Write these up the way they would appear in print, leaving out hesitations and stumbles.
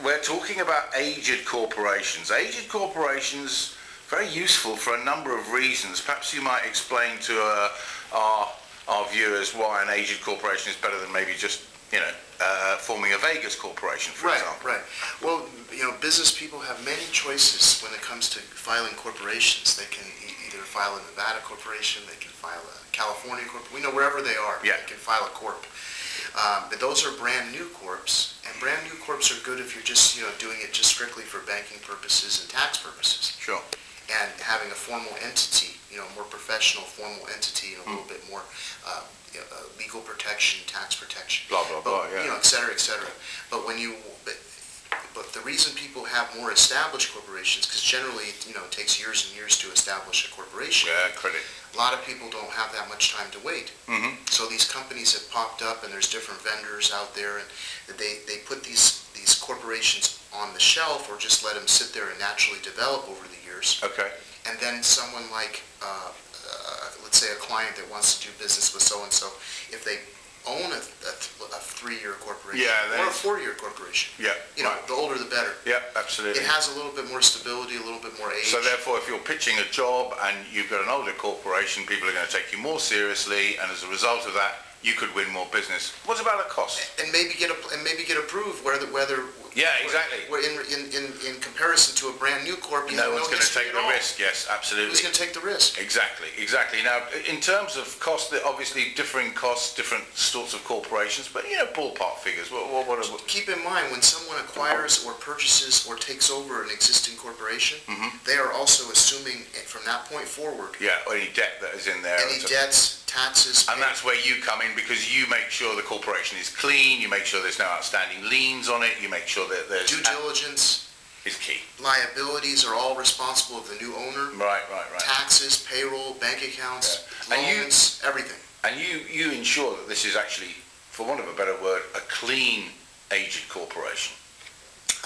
we're talking about aged corporations. Aged corporations, very useful for a number of reasons. Perhaps you might explain to our viewers why an aged corporation is better than maybe just, forming a Vegas corporation, for example. Right. Well, business people have many choices when it comes to filing corporations. They can either file a Nevada corporation, they can file a California corporation, wherever they are, yeah. They can file a corp. But those are brand new corps, and brand new corps are good if you're just, doing it just strictly for banking purposes and tax purposes. Sure. And having a formal entity, more professional formal entity, and a little bit more legal protection, tax protection, blah blah blah, yeah. Et cetera, et cetera. But but the reason people have more established corporations, because generally, it takes years and years to establish a corporation. Yeah, credit. A lot of people don't have that much time to wait. Mm-hmm. So these companies have popped up, and there's different vendors out there, and they put these corporations on the shelf, or just let them sit there and naturally develop over the years. Okay. And then someone like, let's say a client that wants to do business with so-and-so, if they own a 3-year corporation, yeah, or a 4-year corporation, yeah, the older the better. Yeah, absolutely. It has a little bit more stability, a little bit more age. So therefore, if you're pitching a job and you've got an older corporation, people are going to take you more seriously, and as a result of that, you could win more business. What about the cost? And maybe get approved whether. Yeah, exactly. In comparison to a brand new corp, no one's going to take the risk. Yes, absolutely. Who's going to take the risk? Exactly. Now, in terms of cost, there are obviously differing costs, different sorts of corporations, but ballpark figures. What Keep in mind, when someone acquires or purchases or takes over an existing corporation, they are also assuming from that point forward. Yeah, any debt that is in there. Any debts, taxes. And that's where you come in, because you make sure the corporation is clean, you make sure there's no outstanding liens on it, you make sure that there's... Due diligence is key. Liabilities are all responsible of the new owner. Right. Taxes, payroll, bank accounts, loans, everything. And you ensure that this is actually, for want of a better word, a clean aged corporation.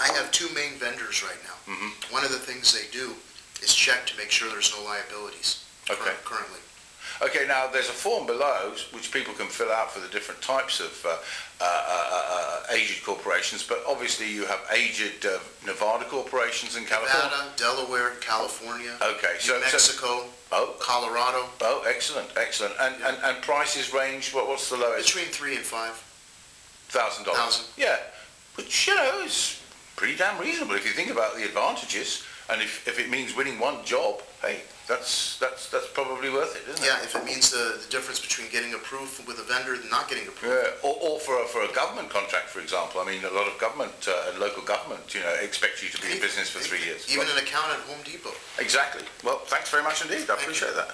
I have 2 main vendors right now. One of the things they do is check to make sure there's no liabilities currently. Okay, now there's a form below which people can fill out for the different types of aged corporations, but obviously you have aged Nevada corporations in California. Nevada, Delaware, California, okay, New Mexico, Colorado. Oh, excellent. And prices range, what's the lowest? Between $3,000 and $5,000. Yeah, which, is pretty damn reasonable if you think about the advantages, and if it means winning one job, hey, that's probably worth it, isn't it? Yeah, if it means the difference between getting approved with a vendor and not getting approved. Yeah, or for a government contract, for example. I mean, a lot of government and local government, expect you to be in business for 3 years. Even an account at Home Depot. Exactly. Well, thanks very much indeed. I appreciate that.